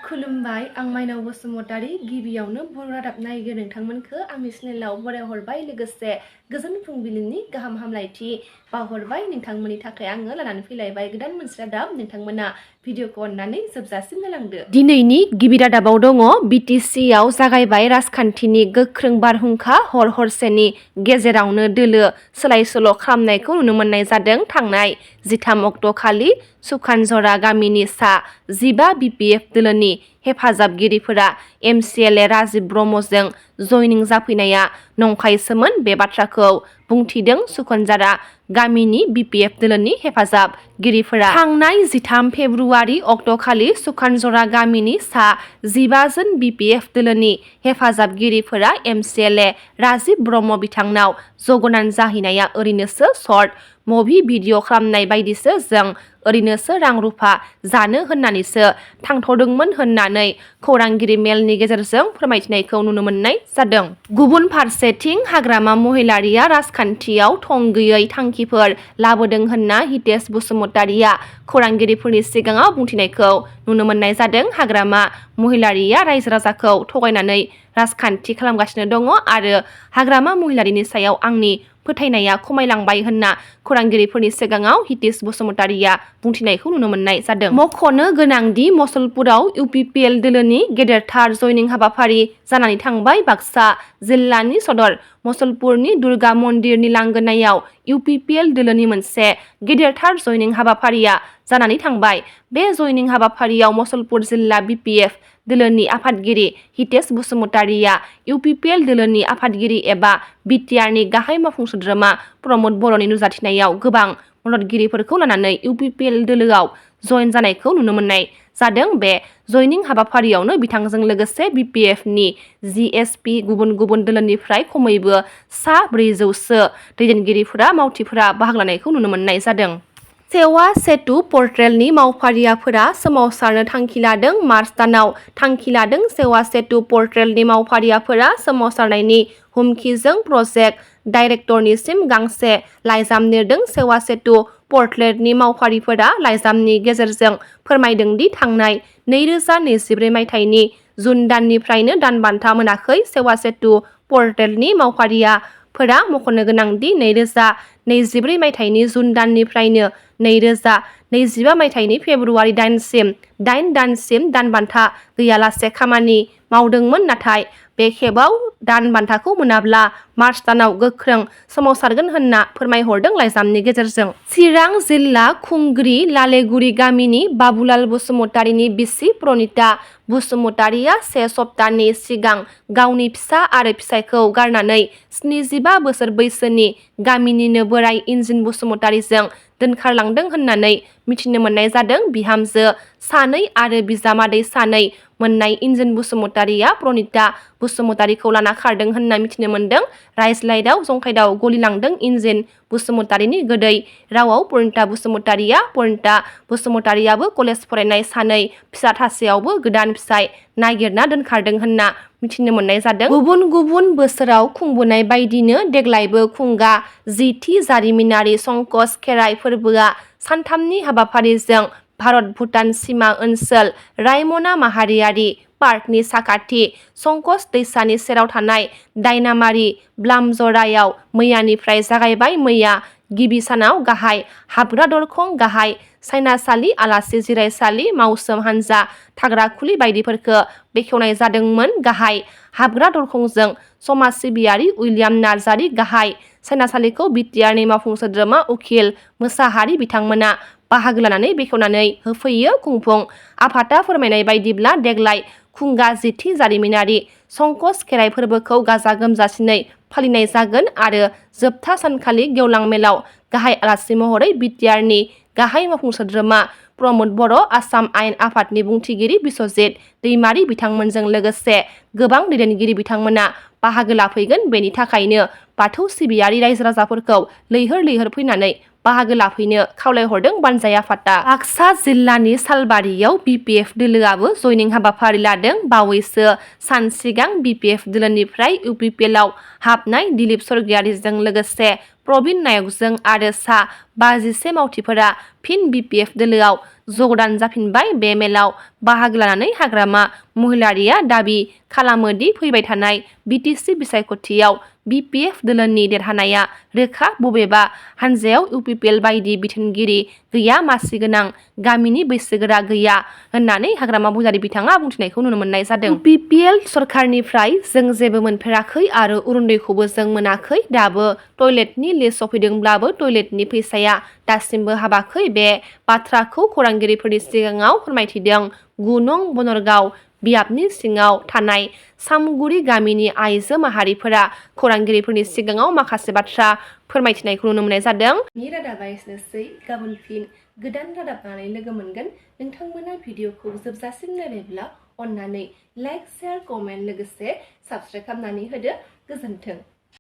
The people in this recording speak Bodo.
खुलुमबाय आं माइनाव बसुमतारी गिबियावनो बर' रादाब नायगिर नोंथांमोनखौ आंनि चेनेलाव बरायहरबाय लोगोसे गोजोन फुंबिलिनि गाहाम हामलायथि बावहरबाय नोंथांमोननि थाखाय आङो लानानै फैलायबाय गोदान मोनसे रादाब नोंथांमोना भिडिअखौ अननानै जोबजासिम नायलांदो। दिनैनि गिबि रादाबाव दङ बिटिसिआव जागायबाय राजखान्थिनि गोख्रों बारहुंखा हर हरसेनि गेजेरावनो दोलो सोलाय सोल' खालामनायखौ नुनो मोननाय जादों। थांनाय 13 अक्ट' खालि सुखानजरा गामिनि सा 15 बिपिएफ दोलोनि हेफाजाबगिरिफोरा एमसिएलए राजिब ब्रह्मजों जयनिं जाफैनाया नंखायसोमोन। बे बाथ्राखौ बुंथिदों सुखानजरा गामिनि बिपिएफ दोलोनि हेफाजाबगिरिफोरा। थांनाय 13 फेब्रुआरि अक्ट'खालि सुखानजरा गामिनि सा 15 जन बिपिएफ दोलोनि हेफाजाबगिरिफोरा एमसिएलए राजिब ब्रह्म बिथांनाव जगनान जाहैनाया ओरैनोसो सर्ट मुभि भिडिअ खालामनाय बायदिसो, जों ओरैनोसो रां रुफा जानो होननानैसो थांथ'दोंमोन होननानै खौरांगिरि मेलनि गेजेरजों फोरमायथिनायखौ नुनो मोननाय जादों। गुबुन फारसेथिं हाग्रामा महिलारिया राजखान्थियाव थं गैयै थांखिफोर लाबोदों होनना हितेश बसुमतारिया खौरांगिरिफोरनि सिगाङाव बुंथिनायखौ नुनो मोननाय जादों। हाग्रामा महिलारिया रायजो राजाखौ थगायनानै राजखान्थि खालामगासिनो दङ आरो हाग्रामा महिलारिनि सायाव आंनि फोथायनाया खमायलांबाय होनना खौरांगिरिफोरनि सिगाङाव हितेश बसुमतारिया बुंथिनायखौ नुनो मोननाय जादों। मख'नो गोनांदि मसलपुराव इउपिपिएल दोलोनि गेदेरथार जयनिं हाबाफारि जानानै थांबाय। बाक्सा जिल्लानि सदर मसलपुरनि दुर्गा मन्दिरनि लांगोनायाव इउपिपिएल दोलोनि मोनसे गेदेरथार जयनिं हाबाफारिया जानानै थांबाय। बे जयनिं हाबाफारियाव मसलपुर जिल्ला बिपिएफ दोलोनि आफादगिरि हितेश बसुमतारिया इउपिपिएल दोलोनि आफादगिरि एबा बिटिआरनि गाहाय मावफुं सोद्रोमा प्रमद बर'नि नुजाथिनायाव गोबां मददगिरिफोरखौ लानानै इउपिपिएल दोलोआव जयेन जानायखौ नुनो मोननाय जादों। बे जयनिं हाबाफारियावनो बिथांजों लोगोसे बिपिएफनि जिएसपि गुबुन गुबुन दोलोनिफ्राय खमैबो सा 400सो दैदेनगिरिफोरा मावथिफोरा बाहागो लानायखौ नुनो मोननाय जादों। सेवा सेतु पर्टेलनि मावफारियाफोरा सोमावसारनो थांखि लादों। मार्च दानाव थांखि लादों। सेवा सेतु पर्टेलनि मावफारियाफोरा सोमावसारनायनि हुमखिजों प्रजेक्ट डाइरेक्टरनिसिम गांसे लाइजाम लिरदों। सेवा सेतु पर्टेलनि मावफारिफोरा लाइजामनि गेजेरजों फोरमायदों दि थांनाय 2024 मायथाइनि जुन दाननिफ्रायनो दान बान्था मोनाखै। सेवा सेतु पर्टेलनि मावफारियाफोरा मख'नो गोनांदि 2024 मायथाइनि जुन दाननिफ्रायनो 2025 मायथाइनि फेब्रुआरि दानसिम 8 दानसिम दान बान्था गैयालासे खामानि मावदोंमोन। नाथाय बे खेबाव दान बान्थाखौ मोनाब्ला मार्च दानाव गोख्रों सोमावसारगोन होनना फोरमायहरदों लाइजामनि गेजेरजों। चिरां जिल्ला खुंग्रि लालेगुरि गामिनि बाबुलाल बसुमतारिनि बिसि प्रनिता बसुमतारिया 1 सप्ताहनि सिगां गावनि फिसा आरो फिसायखौ गारनानै 75 बोसोर बैसोनि गामिनिनो बोराय इन्जिन बसुमतारिजों दोनखारलांदों होननानै मिथिनो मोननाय जादों। बिहामजो सानै आरो बिजामादै सानै मोननाय इन्जिन बसुमतारिया प्रनिता बसुमतारिखौ लाना खारदों होनना मिथिनो मोनदों। रायज्लायदाव जंखायदाव गलिलांदों इन्जिन बसुमतारिनि गोदै रावआव प्रनिता बसुमतारियाबो कलेज फरायनाय सानै फिसा थासेयावबो गोदान फिसाय नागिरना दोनखारदों होनना मिथिनो मोननाय जादों। गुबुन गुबुन बोसोराव खुंबोनाय बायदिनो देग्लायबो खुंगा 10थि जारिमिनारि संकस खेराइ फोरबोआ सानथामनि हाबाफारिजों भारत भुटान सिमा ओनसोल रायमना माहारियारि पार्कनि साखाथि संकस दैसानि सेराव थानाय दायनामारि ब्लामजरायाव मैयानिफ्राय जागायबाय। मैया गिबि सानाव गाहाय हाबग्रा दरखं, गाहाय सायनासालि, आलासि जिरायसालि, मावसोम हानजा थाग्रा खुलि बायदिफोरखौ बेखेवनाय जादोंमोन। गाहाय हाबग्रा दरखंजों समाज सिबियारि उइलियाम नार्जारि, गाहाय सायनासालिखौ बिटिआरनि मावफुं सोद्रोमा उखिल मोसाहारि बिथांमोना बाहागो लानानै बेखेवनानै होफैयो। खुंफुं आफादा फोरमायनाय बायदिब्ला देग्लाय खुंगा 10थि जारिमिनारि संकस खेराइ फोरबोखौ गाजा गोमजासिनै फालिनाय जागोन आरो जोबथा सानखालि गेवलां मेलाव गाहाय आलासि महरै बिटिआरनि गाहाय मावफुं सोद्रोमा प्रमद बर', आसाम आयेन आफादनि बुंथिगिरि बिस्वजित दैमारि बिथांमोनजों लोगोसे गोबां दैदेनगिरि बिथांमोना बाहागो लाफैगोन। बेनि थाखायनो बाथौ सिबियारि रायजो राजाफोरखौ लैहोर लैहोर फैनानै बाहागो लाफैनो खावलायहरदों बानजाय आफादा। बाक्सा जिल्लानि सालबारियाव बिपिएफ दोलोआबो जयनिं हाबाफारि लादों। बावैसो सान सिगां बिपिएफ दोलोनिफ्राय इउपिपिएलआव हाबनाय दिलीप सरगियारिजों लोगोसे प्रबिन नायकजों आरो सा 51 मावथिफोरा फिन BPF दोलोआव जगदान जाफिनबाय। बे मेलाव बाहागो लानानै हाग्रामा महिलारिया दाबि खालामो दि फैबाय थानाय BTC बिसायख'थियाव BPF दोलोनि देरहानाया रोखा। बबेबा हानजायाव UPPL बायदि बिथोनगिरि गैया, मासि गोनां गामिनि बैसोगोरा गैया होननानै हाग्रामा महिलारि बिथाङा बुंथिनायखौ नुनो मोननाय जादों। UPPL सरकारनिफ्राय जों जेबो मोनफेराखै आरो उरुन्दैखौबो जों मोनाखै। दाबो टयलेटनि लिस्ट सफैदोंब्लाबो टयलेटनि फैसाया दासिमबो हाबाखै। बे बाथ्राखौ खौरांगिरिफोरनि सिगाङाव फोरमायथिदों। 9 नं बनरगाव बियाबनि सिङाव थानाय सामुगुरि गामिनि आइजो माहारिफोरा खौरांगिरिफोरनि सिगाङाव माखासे बाथ्रा फोरमायथिनायखौ नुनो मोननाय जादों। नि रादाबा एसेनोसै। गाबोन फिन गोदान रादाब लानानै लोगो मोनगोन। नोंथांमोना भिडिअखौ जोबजासिम नायबायब्ला अन्नानै लाइक, शेयार, कमेन्ट लोगोसे साबस्क्राइब खालामनानै होदो। गोजोन्थों।